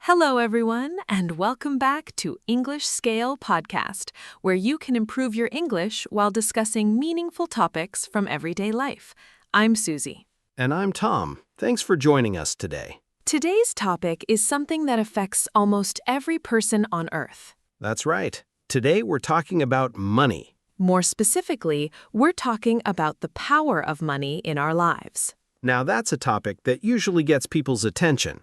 Hello, everyone, and welcome back to English Scale Podcast, where you can improve your English while discussing meaningful topics from everyday life. I'm Suzie. And I'm Tom. Thanks for joining us today. Today's topic is something that affects almost every person on Earth. That's right. Today we're talking about money. More specifically, we're talking about the power of money in our lives. Now that's a topic that usually gets people's attention.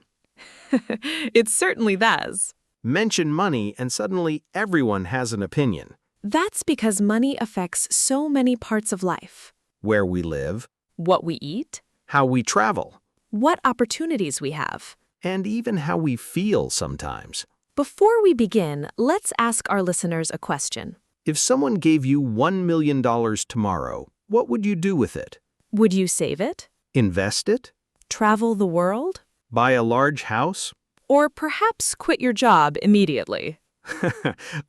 It certainly does. Mention money and suddenly everyone has an opinion. That's because money affects so many parts of life. Where we live, What we eat, how we travel, what opportunities we have. and even how we feel sometimes. Before we begin, let's ask our listeners a question. If someone gave you $1 million tomorrow, what would you do with it? Would you save it? Invest it? Travel the world? Buy a large house? Or perhaps quit your job immediately?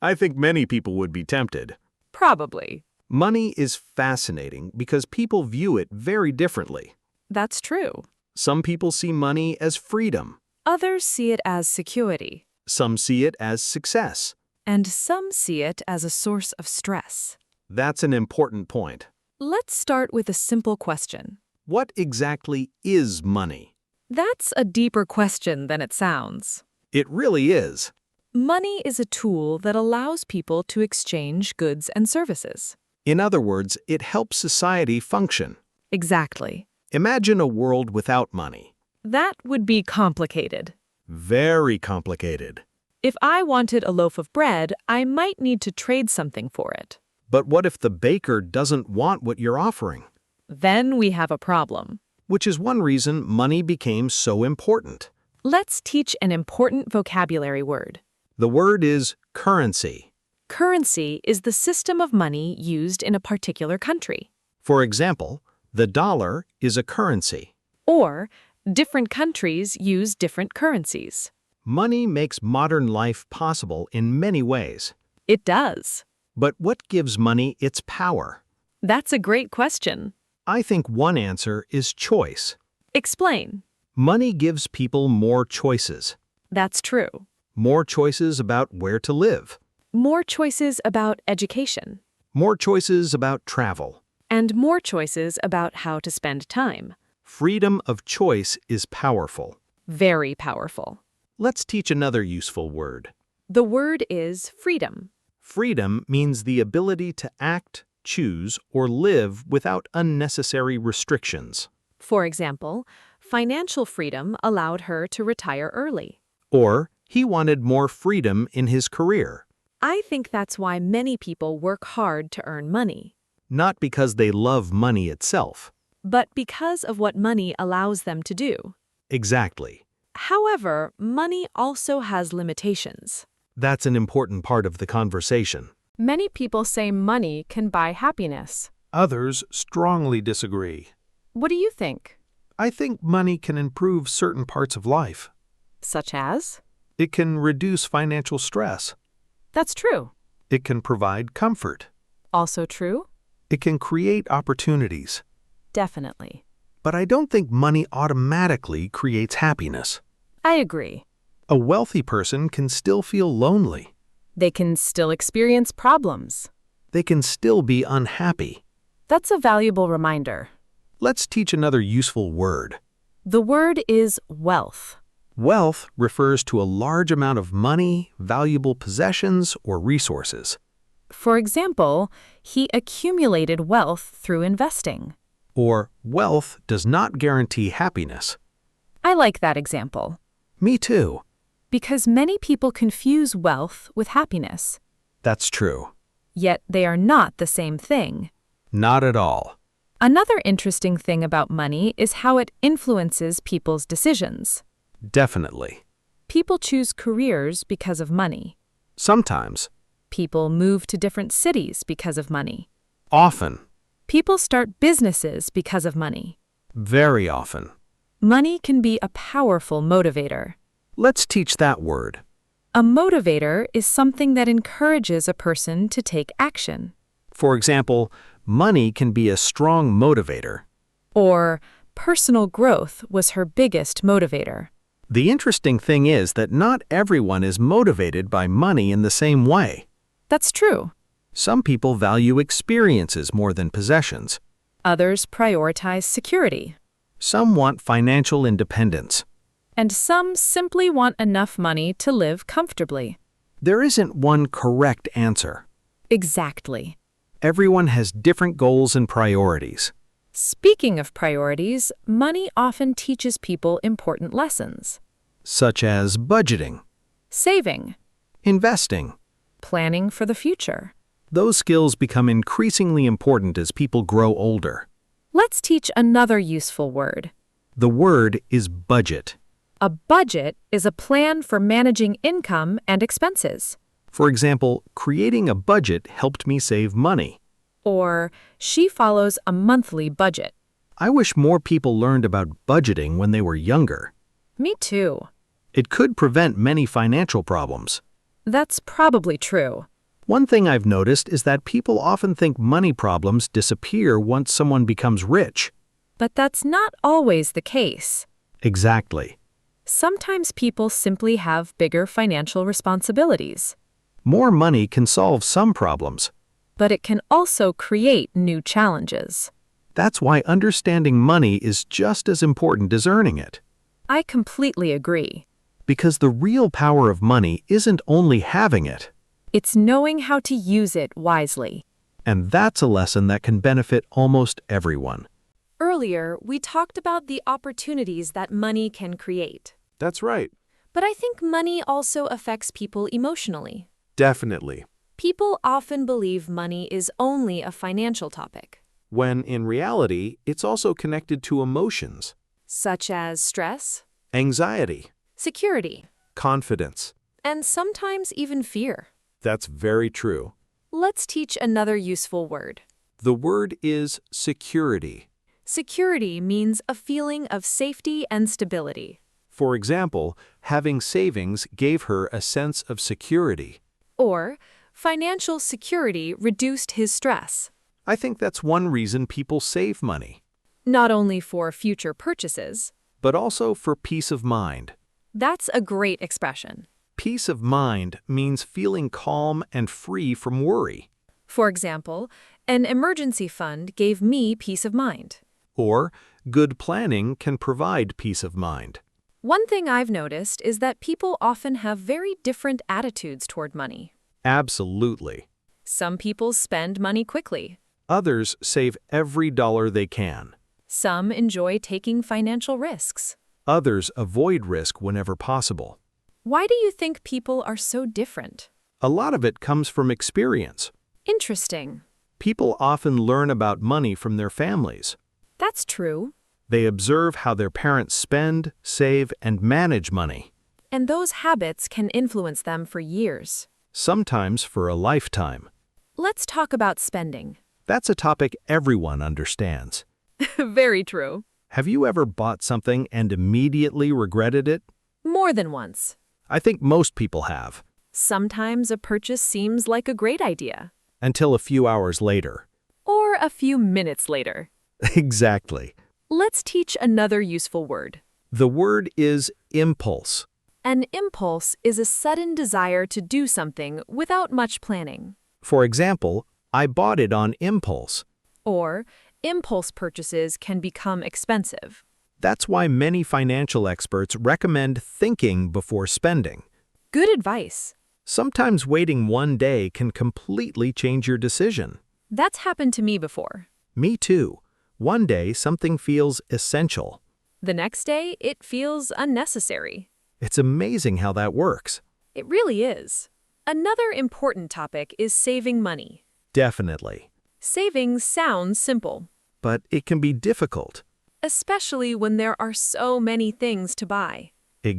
I think many people would be tempted. Probably. Money is fascinating because people view it very differently. That's true. Some people see money as freedom. Others see it as security. Some see it as success. And some see it as a source of stress. That's an important point. Let's start with a simple question. What exactly is money? That's a deeper question than it sounds. It really is. Money is a tool that allows people to exchange goods and services. In other words, it helps society function. Exactly. Imagine a world without money. That would be complicated. Very complicated. If I wanted a loaf of bread, I might need to trade something for it. But what if the baker doesn't want what you're offering? Then we have a problem. Which is one reason money became so important. Let's teach an important vocabulary word. The word is currency. Currency is the system of money used in a particular country. For example, the dollar is a currency. Or, different countries use different currencies. Money makes modern life possible in many ways. It does. But what gives money its power? That's a great question. I think one answer is choice. Explain. Money gives people more choices. That's true. More choices about where to live. More choices about education. More choices about travel. And more choices about how to spend time. Freedom of choice is powerful. Very powerful. Let's teach another useful word. The word is freedom. Freedom means the ability to act, choose, or live without unnecessary restrictions. For example, financial freedom allowed her to retire early. Or he wanted more freedom in his career. I think that's why many people work hard to earn money. Not because they love money itself. But because of what money allows them to do. Exactly. However, money also has limitations. That's an important part of the conversation. Many people say money can buy happiness. Others strongly disagree. What do you think? I think money can improve certain parts of life. Such as? It can reduce financial stress. That's true. It can provide comfort. Also true? It can create opportunities. Definitely. But I don't think money automatically creates happiness. I agree. A wealthy person can still feel lonely. They can still experience problems. They can still be unhappy. That's a valuable reminder. Let's teach another useful word. The word is wealth. Wealth refers to a large amount of money, valuable possessions, or resources. For example, he accumulated wealth through investing. Or wealth does not guarantee happiness. I like that example. Me too. Because many people confuse wealth with happiness. That's true. Yet they are not the same thing. Not at all. Another interesting thing about money is how it influences people's decisions. Definitely. People choose careers because of money. Sometimes. People move to different cities because of money. Often. People start businesses because of money. Very often. Money can be a powerful motivator. Let's teach that word. A motivator is something that encourages a person to take action. For example, money can be a strong motivator. Or, personal growth was her biggest motivator. The interesting thing is that not everyone is motivated by money in the same way. That's true. Some people value experiences more than possessions. Others prioritize security. Some want financial independence. And some simply want enough money to live comfortably. There isn't one correct answer. Exactly. Everyone has different goals and priorities. Speaking of priorities, money often teaches people important lessons. Such as budgeting, Saving, investing. planning for the future. Those skills become increasingly important as people grow older. Let's teach another useful word. The word is budget. A budget is a plan for managing income and expenses. For example, creating a budget helped me save money. Or, she follows a monthly budget. I wish more people learned about budgeting when they were younger. Me too. It could prevent many financial problems. That's probably true. One thing I've noticed is that people often think money problems disappear once someone becomes rich. But that's not always the case. Exactly. Sometimes people simply have bigger financial responsibilities. More money can solve some problems. But it can also create new challenges. That's why understanding money is just as important as earning it. I completely agree. Because the real power of money isn't only having it. It's knowing how to use it wisely. And that's a lesson that can benefit almost everyone. Earlier, we talked about the opportunities that money can create. That's right. But I think money also affects people emotionally. Definitely. People often believe money is only a financial topic, When in reality, it's also connected to emotions, such as stress, anxiety, security, confidence. and sometimes even fear. That's very true. Let's teach another useful word. The word is security. Security means a feeling of safety and stability. For example, having savings gave her a sense of security. Or, financial security reduced his stress. I think that's one reason people save money, Not only for future purchases. but also for peace of mind. That's a great expression. Peace of mind means feeling calm and free from worry. For example, an emergency fund gave me peace of mind. Or, good planning can provide peace of mind. One thing I've noticed is that people often have very different attitudes toward money. Absolutely. Some people spend money quickly. Others save every dollar they can. Some enjoy taking financial risks. Others avoid risk whenever possible. Why do you think people are so different? A lot of it comes from experience. Interesting. People often learn about money from their families. That's true. They observe how their parents spend, save, and manage money, And those habits can influence them for years. sometimes for a lifetime. Let's talk about spending. That's a topic everyone understands. Very true. Have you ever bought something and immediately regretted it? More than once. I think most people have, Sometimes a purchase seems like a great idea. until a few hours later. Or a few minutes later. Exactly. Let's teach another useful word. The word is impulse. An impulse is a sudden desire to do something without much planning. For example, I bought it on impulse. Or, impulse purchases can become expensive. That's why many financial experts recommend thinking before spending. Good advice. Sometimes waiting one day can completely change your decision. That's happened to me before. Me too. One day something feels essential. The next day, it feels unnecessary. It's amazing how that works. It really is. Another important topic is saving money. Definitely. Saving sounds simple, But it can be difficult. especially when there are so many things to buy.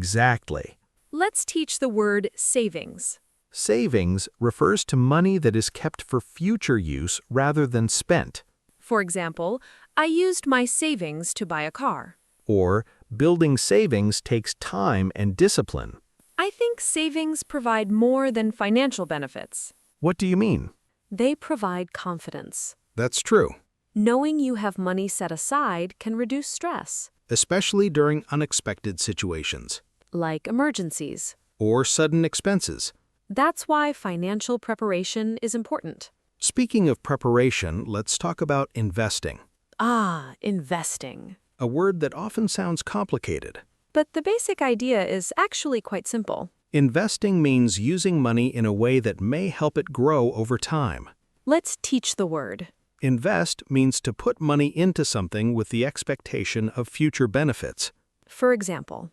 Exactly. Let's teach the word savings. Savings refers to money that is kept for future use rather than spent. For example, I used my savings to buy a car. Or, building savings takes time and discipline. I think savings provide more than financial benefits. What do you mean? They provide confidence. That's true. Knowing you have money set aside can reduce stress. Especially during unexpected situations. like emergencies. or sudden expenses. That's why financial preparation is important. Speaking of preparation, let's talk about investing, Ah, investing. a word that often sounds complicated. But the basic idea is actually quite simple. Investing means using money in a way that may help it grow over time. Let's teach the word. Invest means to put money into something with the expectation of future benefits. For example,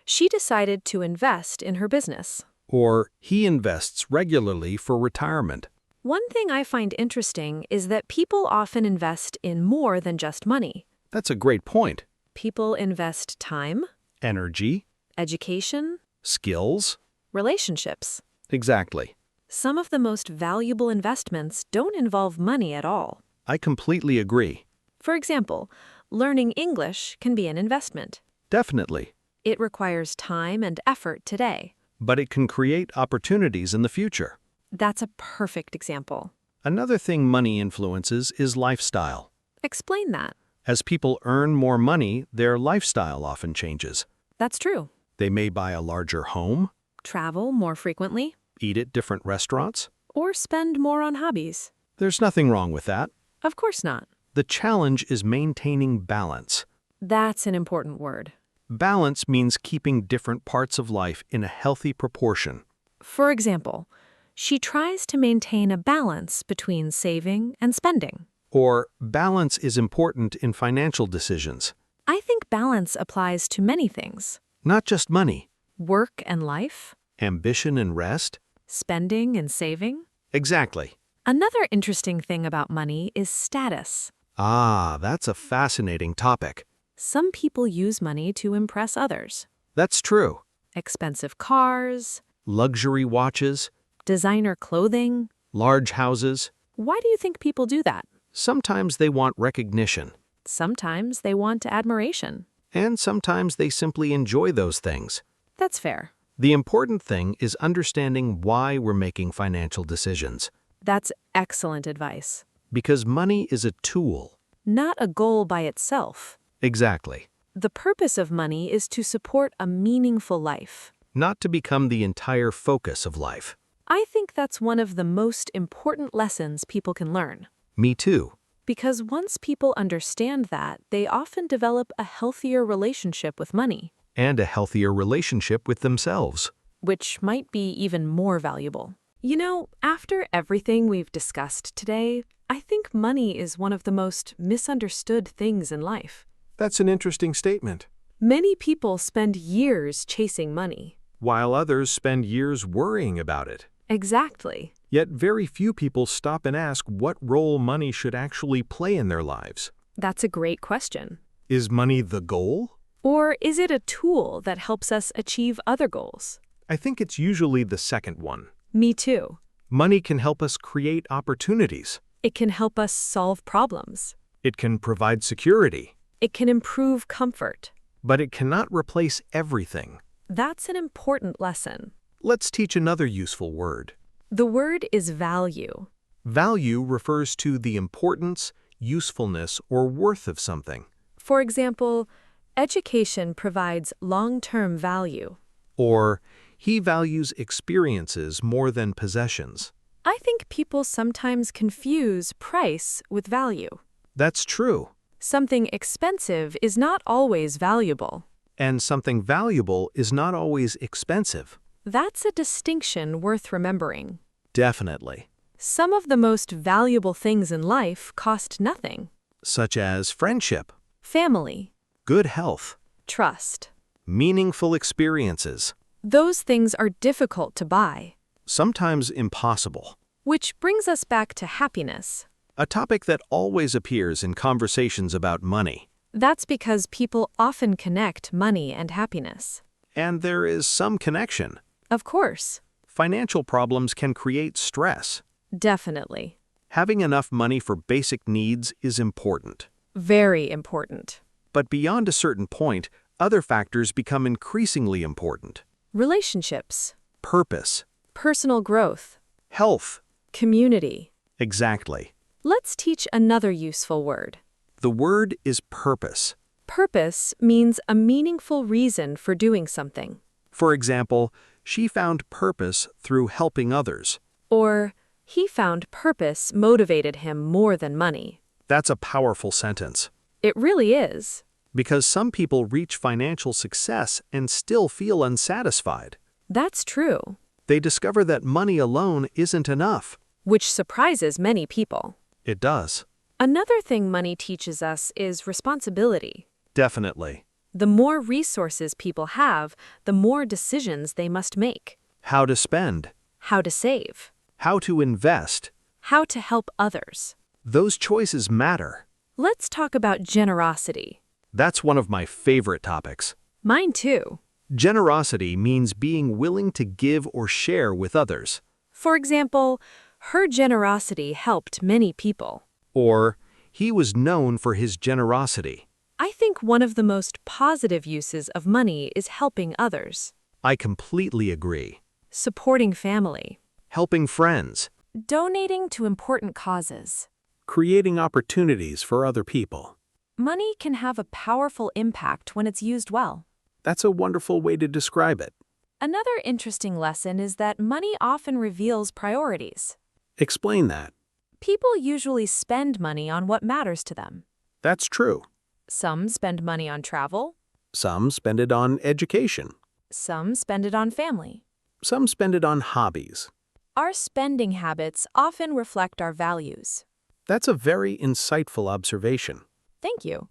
she decided to invest in her business. Or he invests regularly for retirement. One thing I find interesting is that people often invest in more than just money. That's a great point. People invest time, Energy, education, skills. relationships. Exactly. Some of the most valuable investments don't involve money at all. I completely agree. For example, learning English can be an investment. Definitely. It requires time and effort today. But it can create opportunities in the future. That's a perfect example. Another thing money influences is lifestyle. Explain that. As people earn more money, their lifestyle often changes. That's true. They may buy a larger home, Travel more frequently, eat at different restaurants. or spend more on hobbies. There's nothing wrong with that. Of course not. The challenge is maintaining balance. That's an important word. Balance means keeping different parts of life in a healthy proportion. For example, she tries to maintain a balance between saving and spending. Or balance is important in financial decisions. I think balance applies to many things. Not just money, Work and life, ambition and rest. spending and saving. Exactly. Another interesting thing about money is status. Ah, that's a fascinating topic. Some people use money to impress others. That's true. Expensive cars, Luxury watches, designer clothing. large houses. Why do you think people do that? Sometimes they want recognition, Sometimes they want admiration. and sometimes they simply enjoy those things. That's fair. The important thing is understanding why we're making financial decisions. That's excellent advice. Because money is a tool. Not a goal by itself. Exactly. The purpose of money is to support a meaningful life. Not to become the entire focus of life. I think that's one of the most important lessons people can learn. Me too. Because once people understand that, they often develop a healthier relationship with money, And a healthier relationship with themselves. which might be even more valuable. You know, after everything we've discussed today, I think money is one of the most misunderstood things in life. That's an interesting statement. Many people spend years chasing money. While others spend years worrying about it. Exactly. Yet very few people stop and ask what role money should actually play in their lives. That's a great question. Is money the goal? Or is it a tool that helps us achieve other goals? I think it's usually the second one. Me too. Money can help us create opportunities. It can help us solve problems. It can provide security. It can improve comfort. But it cannot replace everything. That's an important lesson. Let's teach another useful word. The word is value. Value refers to the importance, usefulness, or worth of something. For example, education provides long-term value. Or, he values experiences more than possessions. I think people sometimes confuse price with value. That's true. Something expensive is not always valuable. And something valuable is not always expensive. That's a distinction worth remembering. Definitely. Some of the most valuable things in life cost nothing. Such as friendship, Family, good health, trust. meaningful experiences, Those things are difficult to buy. sometimes impossible. Which brings us back to happiness. A topic that always appears in conversations about money. That's because people often connect money and happiness. And there is some connection. Of course. Financial problems can create stress. Definitely. Having enough money for basic needs is important. Very important. But beyond a certain point, other factors become increasingly important. Relationships, Purpose, personal growth, health. community. Exactly. Let's teach another useful word. The word is purpose. Purpose means a meaningful reason for doing something. For example, she found purpose through helping others. Or, he found purpose motivated him more than money. That's a powerful sentence. It really is. Because some people reach financial success and still feel unsatisfied. That's true. They discover that money alone isn't enough. Which surprises many people. It does. Another thing money teaches us is responsibility. Definitely. The more resources people have, the more decisions they must make. How to spend. How to save. How to invest. How to help others. Those choices matter. Let's talk about generosity. That's one of my favorite topics. Mine too. Generosity means being willing to give or share with others. For example, her generosity helped many people. Or, he was known for his generosity. I think one of the most positive uses of money is helping others. I completely agree. Supporting family. Helping friends. Donating to important causes. Creating opportunities for other people. Money can have a powerful impact when it's used well. That's a wonderful way to describe it. Another interesting lesson is that money often reveals priorities. Explain that. People usually spend money on what matters to them. That's true. Some spend money on travel. Some spend it on education. Some spend it on family. Some spend it on hobbies. Our spending habits often reflect our values. That's a very insightful observation. Thank you.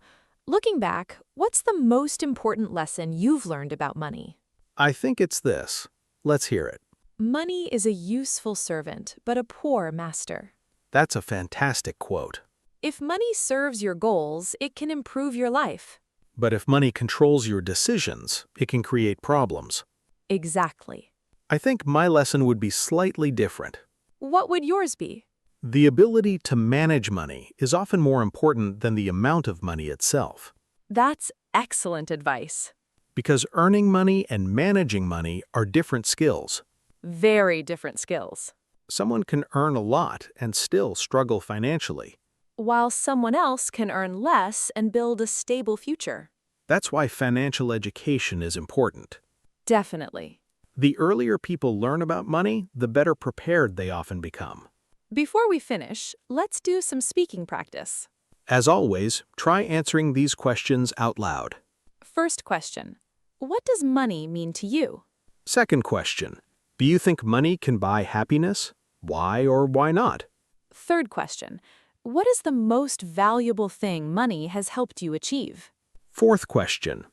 Looking back, what's the most important lesson you've learned about money? I think it's this. Let's hear it. Money is a useful servant, but a poor master. That's a fantastic quote. If money serves your goals, it can improve your life. But if money controls your decisions, it can create problems. Exactly. I think my lesson would be slightly different. What would yours be? The ability to manage money is often more important than the amount of money itself. That's excellent advice. Because earning money and managing money are different skills. Very different skills. Someone can earn a lot and still struggle financially. While someone else can earn less and build a stable future. That's why financial education is important. Definitely. The earlier people learn about money, the better prepared they often become. Before we finish, let's do some speaking practice. As always, try answering these questions out loud. First question. What does money mean to you? Second question. Do you think money can buy happiness? Why or why not? Third question. What is the most valuable thing money has helped you achieve? Fourth question.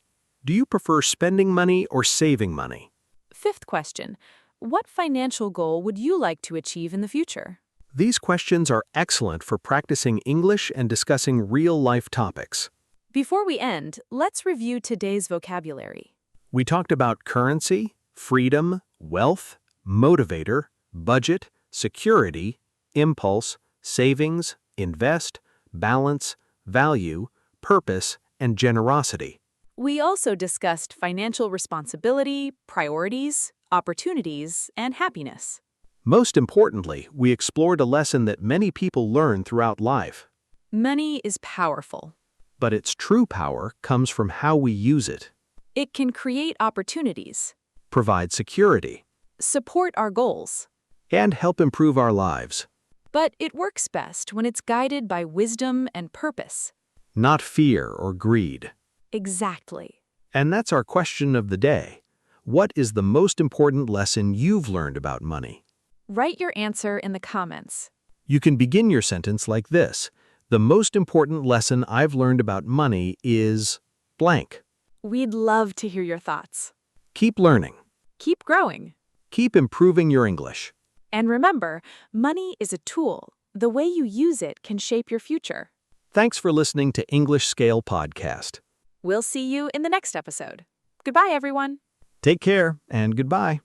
Do you prefer spending money or saving money? Fifth question. What financial goal would you like to achieve in the future? These questions are excellent for practicing English and discussing real-life topics. Before we end, let's review today's vocabulary. We talked about currency, freedom, wealth, motivator, budget, security, impulse, savings, invest, balance, value, purpose, and generosity. We also discussed financial responsibility, priorities, opportunities, and happiness. Most importantly, we explored a lesson that many people learn throughout life. Money is powerful. But its true power comes from how we use it. It can create opportunities, Provide security, support our goals, and help improve our lives. but it works best when it's guided by wisdom and purpose. Not fear or greed. Exactly. And that's our question of the day. What is the most important lesson you've learned about money? Write your answer in the comments. You can begin your sentence like this. The most important lesson I've learned about money is blank. We'd love to hear your thoughts. Keep learning. Keep growing. Keep improving your English. And remember, money is a tool. The way you use it can shape your future. Thanks for listening to English Scale Podcast. We'll see you in the next episode. Goodbye, everyone. Take care and goodbye.